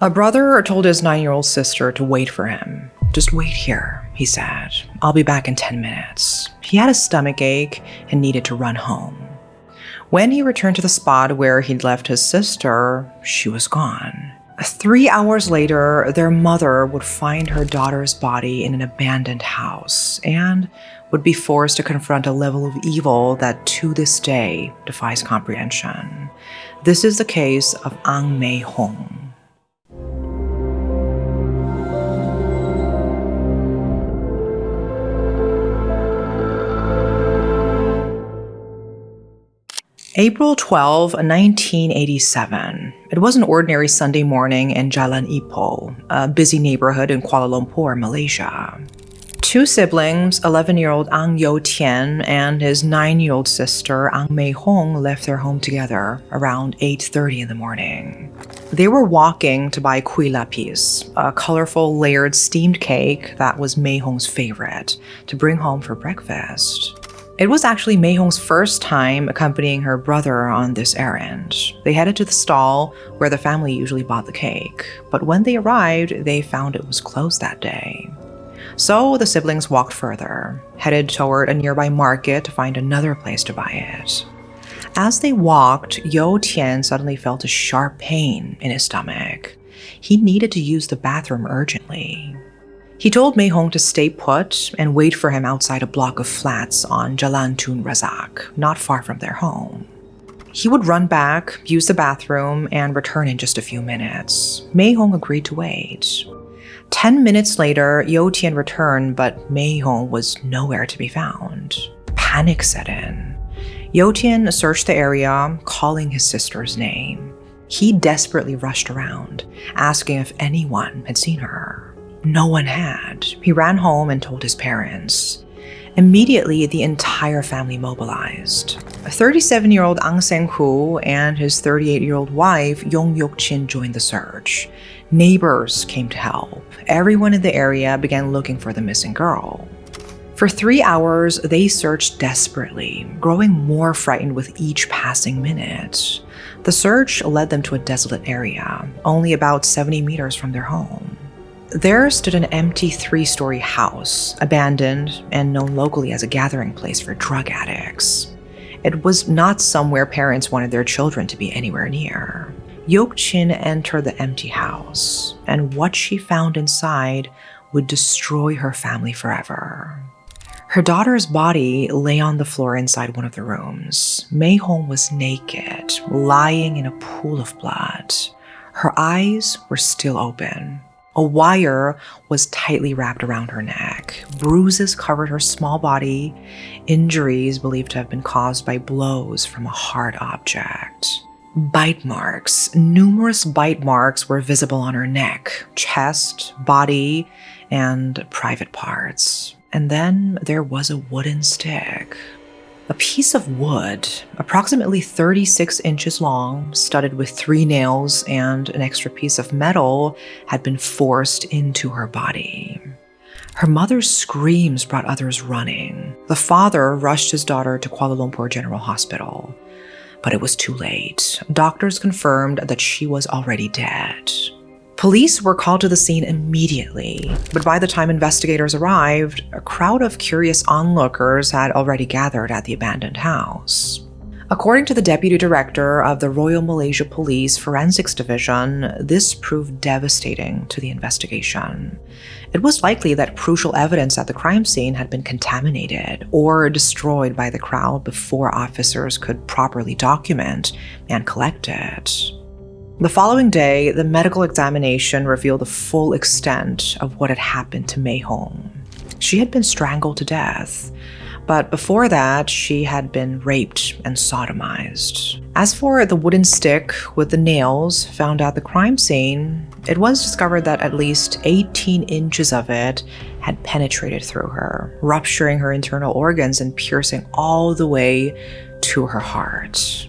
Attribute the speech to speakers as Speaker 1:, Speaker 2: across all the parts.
Speaker 1: A brother told his 9-year-old sister to wait for him. "Just wait here," he said. "I'll be back in 10 minutes. He had a stomach ache and needed to run home. When he returned to the spot where he'd left his sister, she was gone. 3 hours later, their mother would find her daughter's body in an abandoned house and would be forced to confront a level of evil that to this day defies comprehension. This is the case of Ang Mei-hong. April 12, 1987. It was an ordinary Sunday morning in Jalan Ipoh, a busy neighborhood in Kuala Lumpur, Malaysia. Two siblings, 11-year-old Ang Yo-Tien and his 9-year-old sister Ang Mei-hong, left their home together around 8:30 in the morning. They were walking to buy kuih lapis, a colorful layered steamed cake that was Mei-hong's favorite, to bring home for breakfast. It was actually Mei-hong's first time accompanying her brother on this errand. They headed to the stall where the family usually bought the cake, but when they arrived, they found it was closed that day. So the siblings walked further, headed toward a nearby market to find another place to buy it. As they walked, Yo-Tien suddenly felt a sharp pain in his stomach. He needed to use the bathroom urgently. He told Mei-hong to stay put and wait for him outside a block of flats on Jalan Tun Razak, not far from their home. He would run back, use the bathroom, and return in just a few minutes. Mei-hong agreed to wait. 10 minutes later, Yo-Tien returned, but Mei-hong was nowhere to be found. Panic set in. Yo-Tien searched the area, calling his sister's name. He desperately rushed around, asking if anyone had seen her. No one had. He ran home and told his parents. Immediately, the entire family mobilized. 37-year-old Ang Seng-hu and his 38-year-old wife, Yong Yok-chin, joined the search. Neighbors came to help. Everyone in the area began looking for the missing girl. For 3 hours, they searched desperately, growing more frightened with each passing minute. The search led them to a desolate area, only about 70 meters from their home. There stood an empty 3-story house, abandoned and known locally as a gathering place for drug addicts. It was not somewhere parents wanted their children to be anywhere near. Yok-chin entered the empty house, and what she found inside would destroy her family forever. Her daughter's body lay on the floor inside one of the rooms. Mei-hong was naked, lying in a pool of blood. Her eyes were still open. A wire was tightly wrapped around her neck. Bruises covered her small body, injuries believed to have been caused by blows from a hard object. Bite marks. Numerous bite marks were visible on her neck, chest, body, and private parts. And then there was a wooden stick. A piece of wood, approximately 36 inches long, studded with 3 nails and an extra piece of metal, had been forced into her body. Her mother's screams brought others running. The father rushed his daughter to Kuala Lumpur General Hospital, but it was too late. Doctors confirmed that she was already dead. Police were called to the scene immediately, but by the time investigators arrived, a crowd of curious onlookers had already gathered at the abandoned house. According to the deputy director of the Royal Malaysia Police Forensics Division, this proved devastating to the investigation. It was likely that crucial evidence at the crime scene had been contaminated or destroyed by the crowd before officers could properly document and collect it. The following day, the medical examination revealed the full extent of what had happened to Mei-hong. She had been strangled to death, but before that, she had been raped and sodomized. As for the wooden stick with the nails found at the crime scene, it was discovered that at least 18 inches of it had penetrated through her, rupturing her internal organs and piercing all the way to her heart.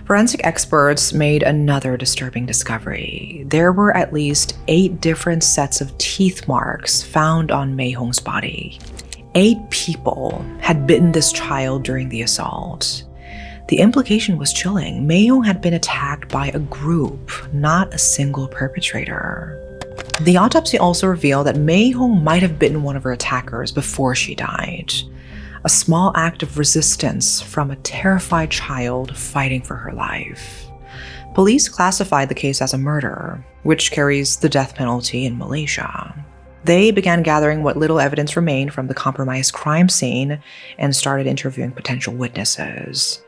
Speaker 1: Forensic experts made another disturbing discovery. There were at least 8 different sets of teeth marks found on Mei-hong's body. 8 people had bitten this child during the assault. The implication was chilling. Mayong had been attacked by a group, not a single perpetrator. The autopsy also revealed that Mayong might have bitten one of her attackers before she died. A small act of resistance from a terrified child fighting for her life. Police classified the case as a murder, which carries the death penalty in Malaysia. They began gathering what little evidence remained from the compromised crime scene and started interviewing potential witnesses.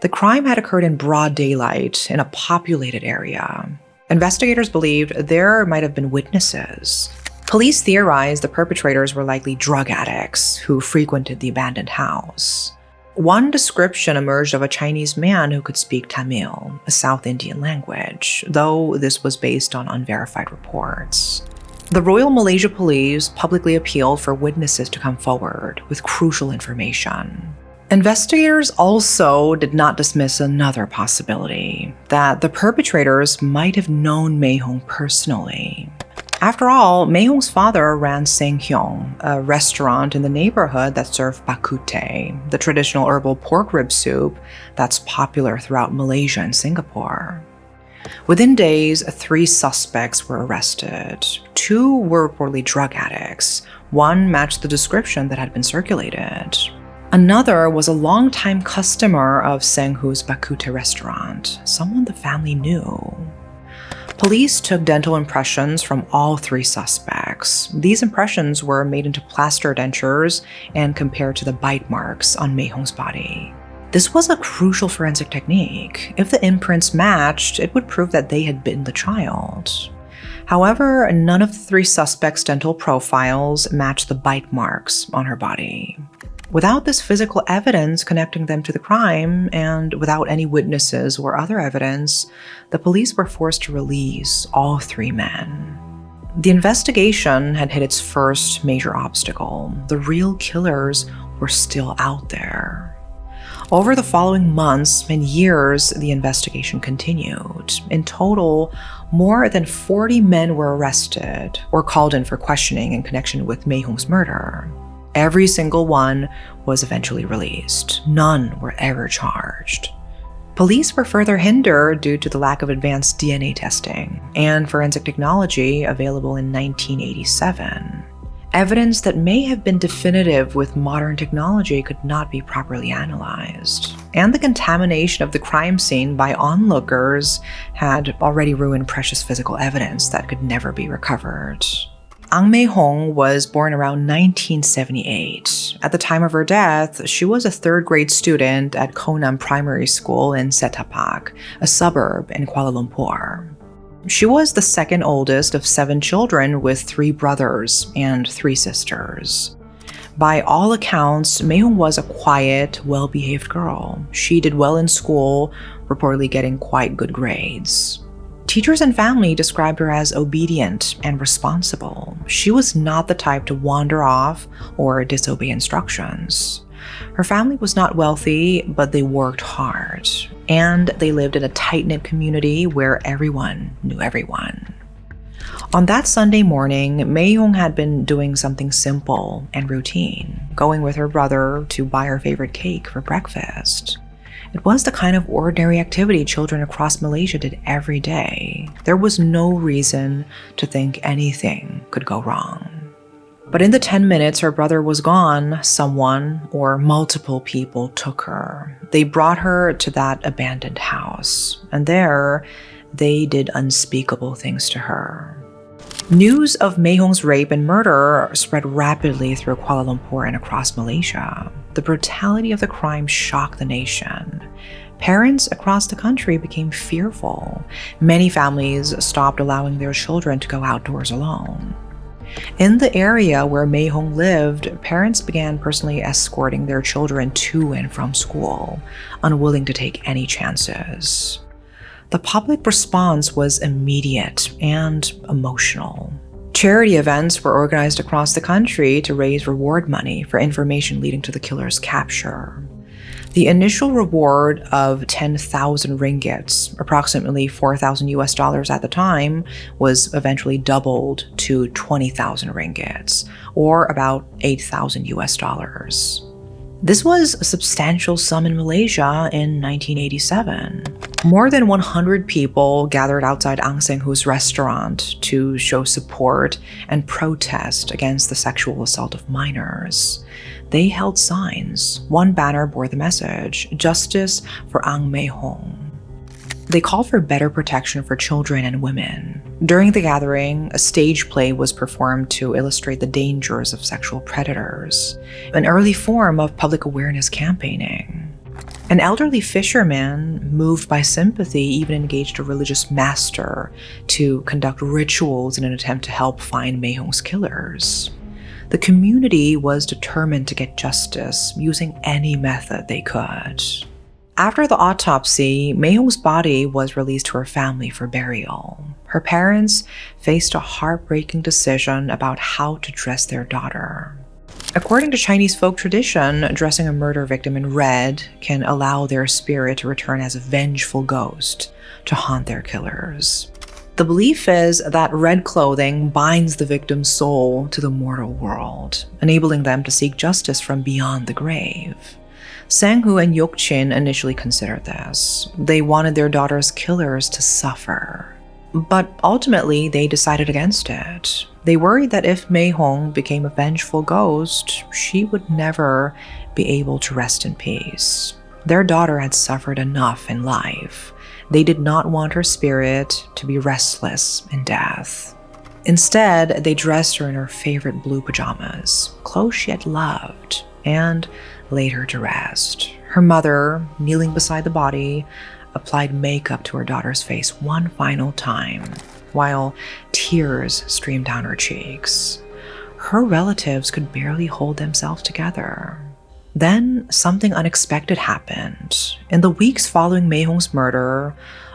Speaker 1: The crime had occurred in broad daylight in a populated area. Investigators believed there might have been witnesses. Police theorized the perpetrators were likely drug addicts who frequented the abandoned house. One description emerged of a Chinese man who could speak Tamil, a South Indian language, though this was based on unverified reports. The Royal Malaysia Police publicly appealed for witnesses to come forward with crucial information. Investigators also did not dismiss another possibility, that the perpetrators might have known Mayong personally. After all, Mayong's father ran Seng Hyong, a restaurant in the neighborhood that served bakute, the traditional herbal pork rib soup that's popular throughout Malaysia and Singapore. Within days, 3 suspects were arrested. 2 were reportedly drug addicts. 1 matched the description that had been circulated. Another was a longtime customer of Seng Hu's bakute restaurant, someone the family knew. Police took dental impressions from all 3 suspects. These impressions were made into plaster dentures and compared to the bite marks on Mayong's body. This was a crucial forensic technique. If the imprints matched, it would prove that they had bitten the child. However, none of the 3 suspects' dental profiles matched the bite marks on her body. Without this physical evidence connecting them to the crime, and without any witnesses or other evidence, the police were forced to release all 3 men. The investigation had hit its first major obstacle. The real killers were still out there. Over the following months and years, the investigation continued. In total, more than 40 men were arrested or called in for questioning in connection with Mayong's murder. Every single one was eventually released. None were ever charged. Police were further hindered due to the lack of advanced DNA testing and forensic technology available in 1987. Evidence that may have been definitive with modern technology could not be properly analyzed. And the contamination of the crime scene by onlookers had already ruined precious physical evidence that could never be recovered. Ang May-hong was born around 1978. At the time of her death, she was a 3rd grade student at Konam Primary School in Setapak, a suburb in Kuala Lumpur. She was the 2nd oldest of 7 children with 3 brothers and 3 sisters. By all accounts, May-hong was a quiet, well-behaved girl. She did well in school, reportedly getting quite good grades. Teachers and family described her as obedient and responsible. She was not the type to wander off or disobey instructions. Her family was not wealthy, but they worked hard, and they lived in a tight-knit community where everyone knew everyone. On that Sunday morning, May-hong had been doing something simple and routine, going with her brother to buy her favorite cake for breakfast. It was the kind of ordinary activity children across Malaysia did every day. There was no reason to think anything could go wrong. But in the 10 minutes her brother was gone, someone or multiple people took her. They brought her to that abandoned house, and there they did unspeakable things to her. News of May-hong's rape and murder spread rapidly through Kuala Lumpur and across Malaysia. The brutality of the crime shocked the nation. Parents across the country became fearful. Many families stopped allowing their children to go outdoors alone. In the area where May-hong lived, parents began personally escorting their children to and from school, unwilling to take any chances. The public response was immediate and emotional. Charity events were organized across the country to raise reward money for information leading to the killer's capture. The initial reward of 10,000 ringgits, approximately $4,000 at the time, was eventually doubled to 20,000 ringgits, or about $8,000. This was a substantial sum in Malaysia in 1987. More than 100 people gathered outside Ang Seng Hu's restaurant to show support and protest against the sexual assault of minors. They held signs. One banner bore the message, "Justice for Ang Mei Hong." They called for better protection for children and women. During the gathering, a stage play was performed to illustrate the dangers of sexual predators, an early form of public awareness campaigning. An elderly fisherman, moved by sympathy, even engaged a religious master to conduct rituals in an attempt to help find Mei Hong's killers. The community was determined to get justice using any method they could. After the autopsy, Mei Hong's body was released to her family for burial. Her parents faced a heartbreaking decision about how to dress their daughter. According to Chinese folk tradition, dressing a murder victim in red can allow their spirit to return as a vengeful ghost to haunt their killers. The belief is that red clothing binds the victim's soul to the mortal world, enabling them to seek justice from beyond the grave. Sang Hu and Yok Chin initially considered this. They wanted their daughter's killers to suffer. But ultimately, they decided against it. They worried that if Mei Hong became a vengeful ghost, she would never be able to rest in peace. Their daughter had suffered enough in life. They did not want her spirit to be restless in death. Instead, they dressed her in her favorite blue pajamas, clothes she had loved, and laid her to rest. Her mother, kneeling beside the body, applied makeup to her daughter's face one final time, while tears streamed down her cheeks. Her relatives could barely hold themselves together. Then something unexpected happened. In the weeks following Mei Hong's murder,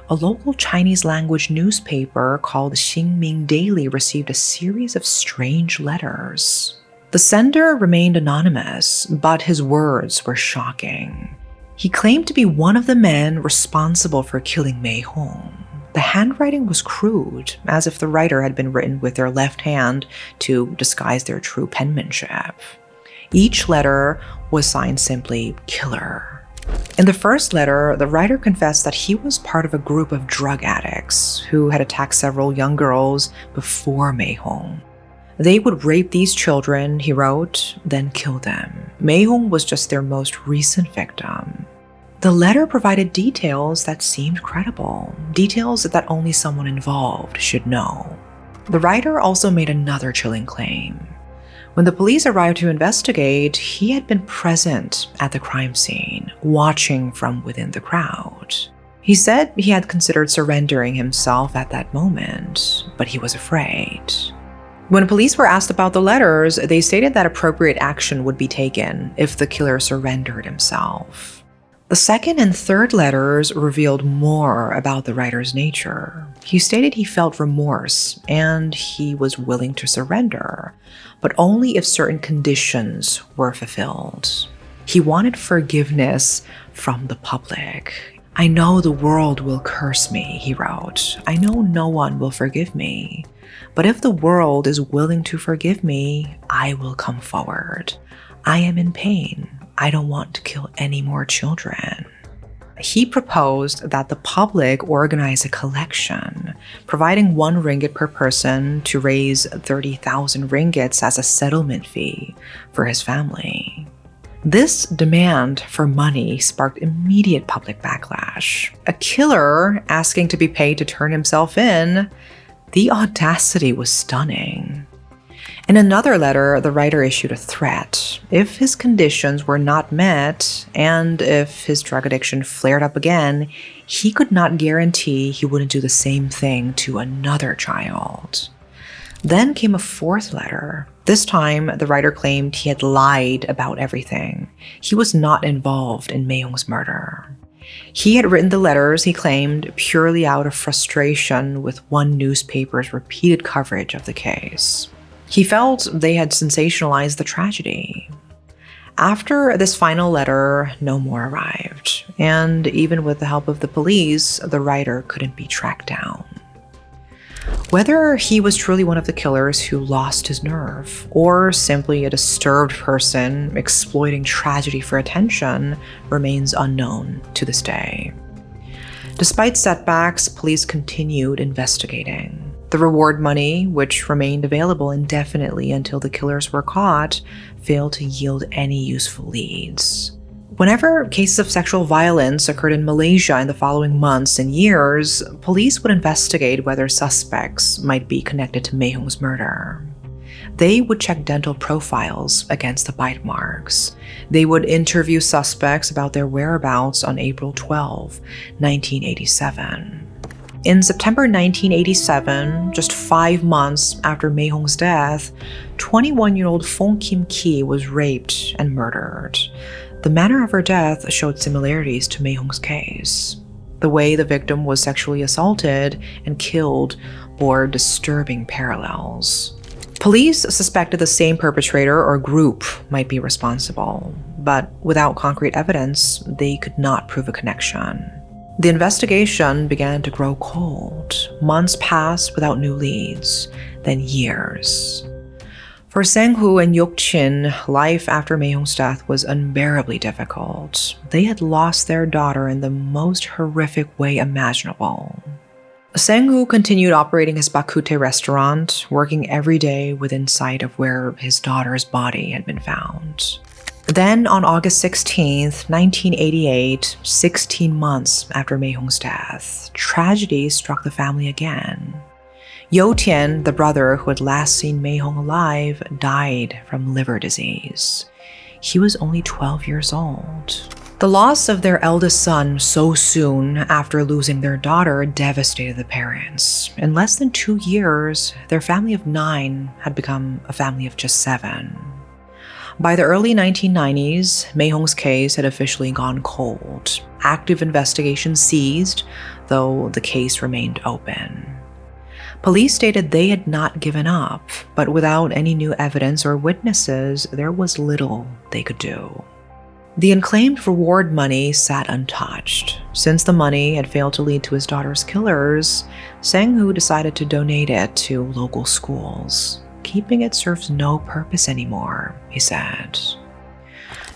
Speaker 1: a local Chinese language newspaper called Xinming Daily received a series of strange letters. The sender remained anonymous, but his words were shocking. He claimed to be one of the men responsible for killing Mei Hong. The handwriting was crude, as if the writer had been written with their left hand to disguise their true penmanship. Each letter was signed simply "Killer." In the first letter, the writer confessed that he was part of a group of drug addicts who had attacked several young girls before Mei Hong. They would rape these children, he wrote, then kill them. Mei Hong was just their most recent victim. The letter provided details that seemed credible, details that only someone involved should know. The writer also made another chilling claim. When the police arrived to investigate, he had been present at the crime scene, watching from within the crowd. He said he had considered surrendering himself at that moment, but he was afraid. When police were asked about the letters, they stated that appropriate action would be taken if the killer surrendered himself. The second and third letters revealed more about the writer's nature. He stated he felt remorse and he was willing to surrender, but only if certain conditions were fulfilled. He wanted forgiveness from the public. "I know the world will curse me," he wrote. "I know no one will forgive me. But if the world is willing to forgive me, I will come forward. I am in pain. I don't want to kill any more children." He proposed that the public organize a collection, providing 1 ringgit per person to raise 30,000 ringgits as a settlement fee for his family. This demand for money sparked immediate public backlash. A killer asking to be paid to turn himself in? The audacity was stunning. In another letter, the writer issued a threat. If his conditions were not met, and if his drug addiction flared up again, he could not guarantee he wouldn't do the same thing to another child. Then came a fourth letter. This time, the writer claimed he had lied about everything. He was not involved in Mei Hong's murder. He had written the letters, he claimed, purely out of frustration with one newspaper's repeated coverage of the case. He felt they had sensationalized the tragedy. After this final letter, no more arrived, and even with the help of the police, the writer couldn't be tracked down. Whether he was truly one of the killers who lost his nerve, or simply a disturbed person exploiting tragedy for attention, remains unknown to this day. Despite setbacks, police continued investigating. The reward money, which remained available indefinitely until the killers were caught, failed to yield any useful leads. Whenever cases of sexual violence occurred in Malaysia in the following months and years, police would investigate whether suspects might be connected to Mei Hong's murder. They would check dental profiles against the bite marks. They would interview suspects about their whereabouts on April 12, 1987. In September 1987, just 5 months after Mei Hong's death, 21-year-old Fong Kim Ki was raped and murdered. The manner of her death showed similarities to Mei Hong's case. The way the victim was sexually assaulted and killed bore disturbing parallels. Police suspected the same perpetrator or group might be responsible, but without concrete evidence, they could not prove a connection. The investigation began to grow cold. Months passed without new leads, then years. For Sang Hu and Yok Chin, life after Mei Hong's death was unbearably difficult. They had lost their daughter in the most horrific way imaginable. Sang Hu continued operating his Bakute restaurant, working every day within sight of where his daughter's body had been found. Then, on August 16, 1988, 16 months after Mei Hong's death, tragedy struck the family again. Yo Tian, the brother who had last seen Mei Hong alive, died from liver disease. He was only 12 years old. The loss of their eldest son so soon after losing their daughter devastated the parents. In less than 2 years, their family of 9 had become a family of just 7. By the early 1990s, Mei Hong's case had officially gone cold. Active investigation ceased, though the case remained open. Police stated they had not given up, but without any new evidence or witnesses, there was little they could do. The unclaimed reward money sat untouched. Since the money had failed to lead to his daughter's killers, Sang Hu decided to donate it to local schools. Keeping it serves no purpose anymore, he said.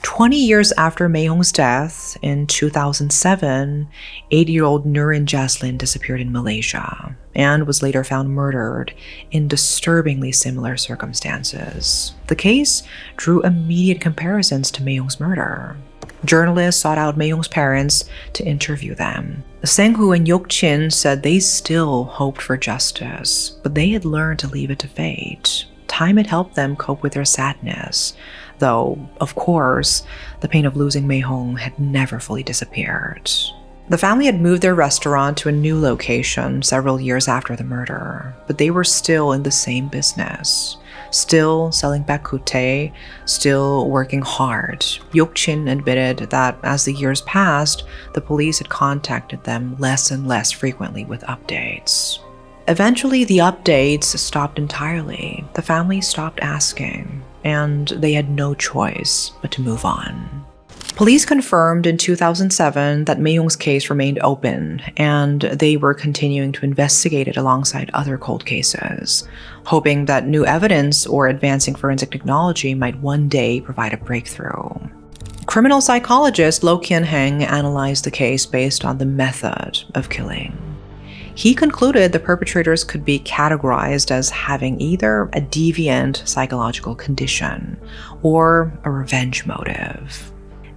Speaker 1: 20 years after Mei Hong's death, in 2007, 80-year-old Nurin Jaslin disappeared in Malaysia and was later found murdered in disturbingly similar circumstances. The case drew immediate comparisons to Mei Hong's murder. Journalists sought out Mei Hong's parents to interview them. Sang Hu and Yok Chin said they still hoped for justice, but they had learned to leave it to fate. Time had helped them cope with their sadness, though, of course, the pain of losing Mei Hong had never fully disappeared. The family had moved their restaurant to a new location several years after the murder, but they were still in the same business. Still selling bakute, still working hard. Yok Chin admitted that as the years passed, the police had contacted them less and less frequently with updates. Eventually, the updates stopped entirely. The family stopped asking, and they had no choice but to move on. Police confirmed in 2007 that Mei Hong's case remained open, and they were continuing to investigate it alongside other cold cases, hoping that new evidence or advancing forensic technology might one day provide a breakthrough. Criminal psychologist Lo Kian Heng analyzed the case based on the method of killing. He concluded the perpetrators could be categorized as having either a deviant psychological condition or a revenge motive.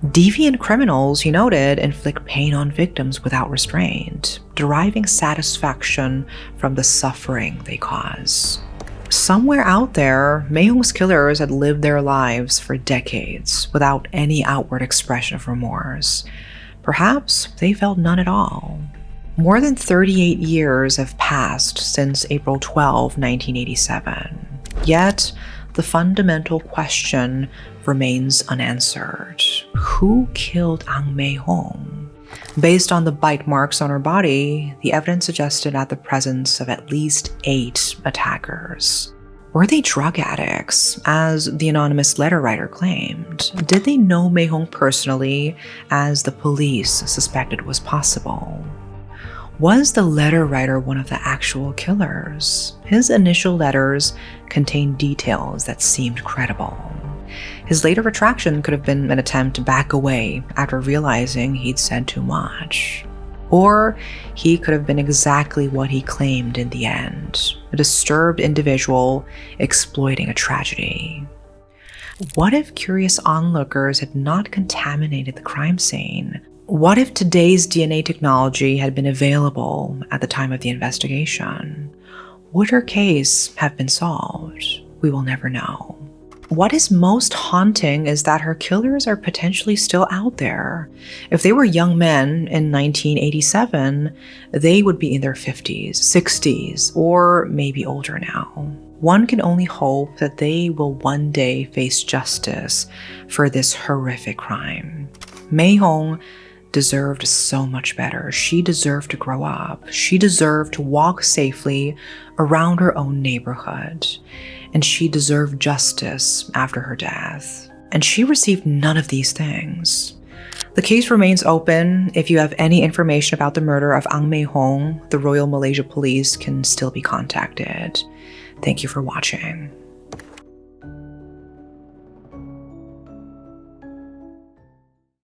Speaker 1: Deviant criminals, he noted, inflict pain on victims without restraint, deriving satisfaction from the suffering they cause. Somewhere out there, Mei Hong's killers had lived their lives for decades without any outward expression of remorse. Perhaps they felt none at all. More than 38 years have passed since April 12, 1987. Yet, the fundamental question remains unanswered. Who killed Ang Mei Hong? Based on the bite marks on her body, the evidence suggested at the presence of at least 8 attackers. Were they drug addicts, as the anonymous letter writer claimed? Did they know Mei Hong personally, as the police suspected was possible? Was the letter writer one of the actual killers? His initial letters contained details that seemed credible. His later retraction could have been an attempt to back away after realizing he'd said too much. Or he could have been exactly what he claimed in the end, a disturbed individual exploiting a tragedy. What if curious onlookers had not contaminated the crime scene? What if today's DNA technology had been available at the time of the investigation? Would her case have been solved? We will never know. What is most haunting is that her killers are potentially still out there. If they were young men in 1987, they would be in their 50s, 60s, or maybe older now. One can only hope that they will one day face justice for this horrific crime. Mei Hong deserved so much better. She deserved to grow up. She deserved to walk safely around her own neighborhood. And she deserved justice after her death. And she received none of these things. The case remains open. If you have any information about the murder of Ang Mei Hong, the Royal Malaysia Police can still be contacted. Thank you for watching.